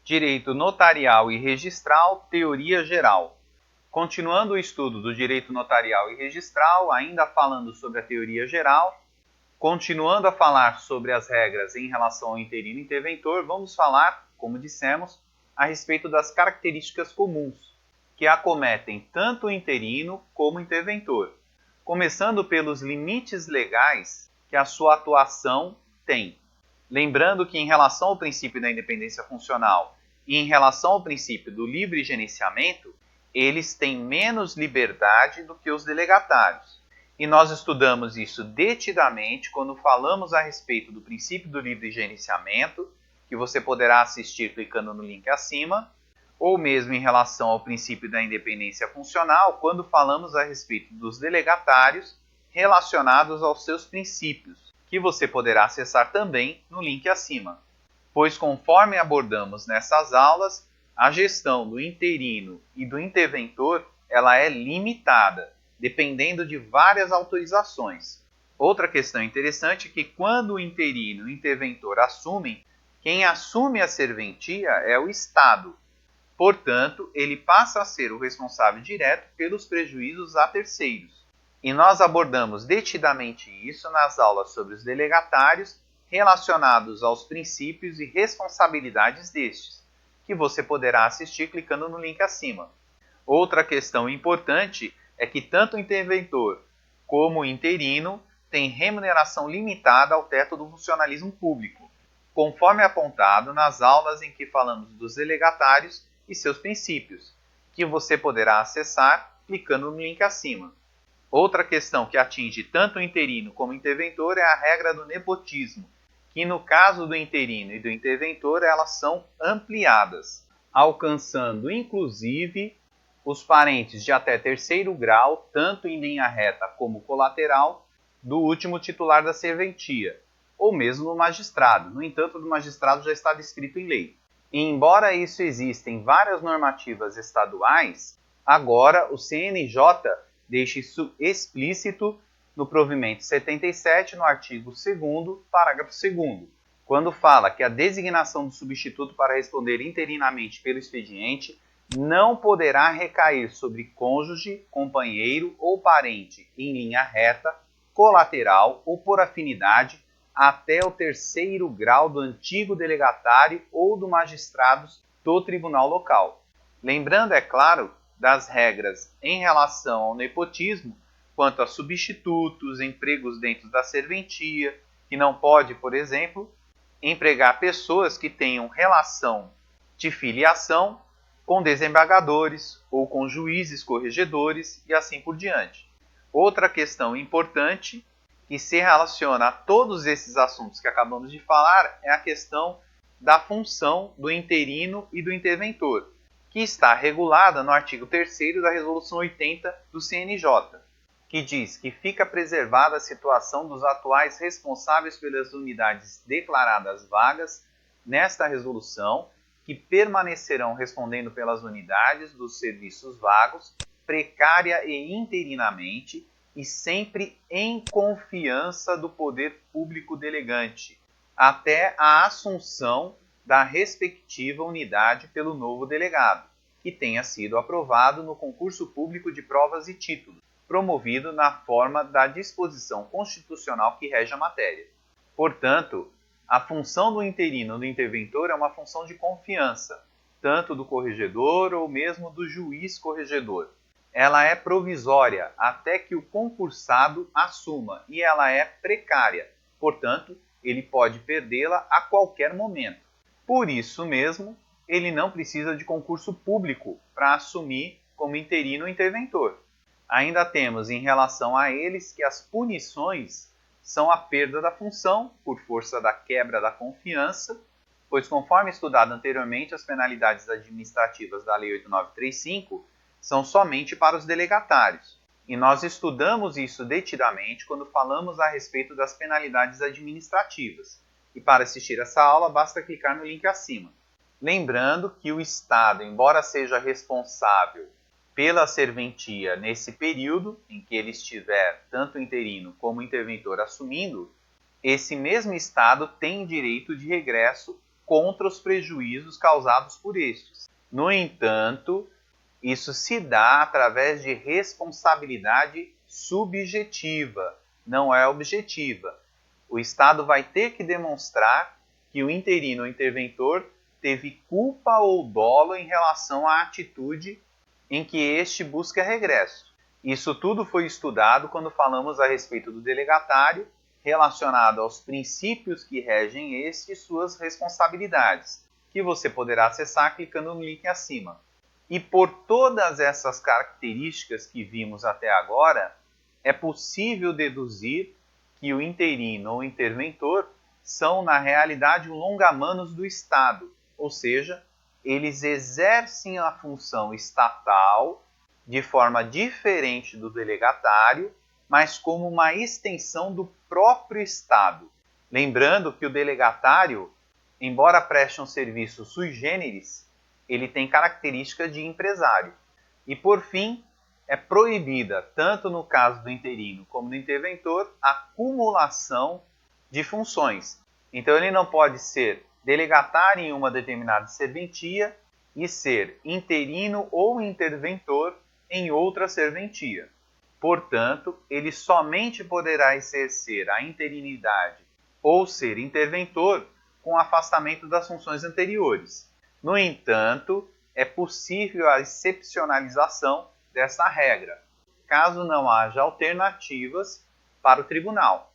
Direito notarial e registral, teoria geral. Continuando o estudo do direito notarial e registral, ainda falando sobre a teoria geral, continuando a falar sobre as regras em relação ao interino e interventor, vamos falar, como dissemos, a respeito das características comuns que acometem tanto o interino como o interventor, começando pelos limites legais que a sua atuação tem. Lembrando que em relação ao princípio da independência funcional e em relação ao princípio do livre gerenciamento, eles têm menos liberdade do que os delegatários. E nós estudamos isso detidamente quando falamos a respeito do princípio do livre gerenciamento, que você poderá assistir clicando no link acima, ou mesmo em relação ao princípio da independência funcional, quando falamos a respeito dos delegatários relacionados aos seus princípios, que você poderá acessar também no link acima. Pois conforme abordamos nessas aulas, a gestão do interino e do interventor ela é limitada, dependendo de várias autorizações. Outra questão interessante é que quando o interino e o interventor assumem, quem assume a serventia é o Estado. Portanto, ele passa a ser o responsável direto pelos prejuízos a terceiros. E nós abordamos detidamente isso nas aulas sobre os delegatários relacionados aos princípios e responsabilidades destes, que você poderá assistir clicando no link acima. Outra questão importante é que tanto o interventor como o interino têm remuneração limitada ao teto do funcionalismo público, conforme apontado nas aulas em que falamos dos delegatários e seus princípios, que você poderá acessar clicando no link acima. Outra questão que atinge tanto o interino como o interventor é a regra do nepotismo, que no caso do interino e do interventor elas são ampliadas, alcançando inclusive os parentes de até terceiro grau, tanto em linha reta como colateral, do último titular da serventia, ou mesmo do magistrado. No entanto, do magistrado já está descrito em lei. E embora isso exista em várias normativas estaduais, agora o CNJ deixa isso explícito no provimento 77, no artigo 2º, parágrafo 2º, quando fala que a designação do substituto para responder interinamente pelo expediente não poderá recair sobre cônjuge, companheiro ou parente em linha reta, colateral ou por afinidade até o terceiro grau do antigo delegatário ou do magistrado do tribunal local. Lembrando, é claro, das regras em relação ao nepotismo, quanto a substitutos, empregos dentro da serventia, que não pode, por exemplo, empregar pessoas que tenham relação de filiação com desembargadores ou com juízes corregedores e assim por diante. Outra questão importante que se relaciona a todos esses assuntos que acabamos de falar é a questão da função do interino e do interventor, que está regulada no artigo 3º da Resolução 80 do CNJ, que diz que fica preservada a situação dos atuais responsáveis pelas unidades declaradas vagas nesta resolução, que permanecerão respondendo pelas unidades dos serviços vagos, precária e interinamente, e sempre em confiança do poder público delegante, até a assunção da respectiva unidade pelo novo delegado, que tenha sido aprovado no concurso público de provas e títulos, promovido na forma da disposição constitucional que rege a matéria. Portanto, a função do interino ou do interventor é uma função de confiança, tanto do corregedor ou mesmo do juiz corregedor. Ela é provisória até que o concursado assuma e ela é precária, portanto, ele pode perdê-la a qualquer momento. Por isso mesmo, ele não precisa de concurso público para assumir como interino ou interventor. Ainda temos em relação a eles que as punições são a perda da função por força da quebra da confiança, pois conforme estudado anteriormente, as penalidades administrativas da Lei 8935 são somente para os delegatários. E nós estudamos isso detidamente quando falamos a respeito das penalidades administrativas. E para assistir essa aula, basta clicar no link acima. Lembrando que o Estado, embora seja responsável pela serventia nesse período em que ele estiver tanto interino como interventor assumindo, esse mesmo Estado tem direito de regresso contra os prejuízos causados por estes. No entanto, isso se dá através de responsabilidade subjetiva, não é objetiva. O Estado vai ter que demonstrar que o interino ou interventor teve culpa ou dolo em relação à atitude em que este busca regresso. Isso tudo foi estudado quando falamos a respeito do delegatário, relacionado aos princípios que regem este e suas responsabilidades, que você poderá acessar clicando no link acima. E por todas essas características que vimos até agora, é possível deduzir que o interino ou interventor são, na realidade, o longa-manos do Estado, ou seja, eles exercem a função estatal de forma diferente do delegatário, mas como uma extensão do próprio Estado. Lembrando que o delegatário, embora preste um serviço sui generis, ele tem característica de empresário. E, por fim, é proibida, tanto no caso do interino como do interventor, a acumulação de funções. Então, ele não pode ser delegatário em uma determinada serventia e ser interino ou interventor em outra serventia. Portanto, ele somente poderá exercer a interinidade ou ser interventor com afastamento das funções anteriores. No entanto, é possível a excepcionalização dessa regra, caso não haja alternativas para o tribunal.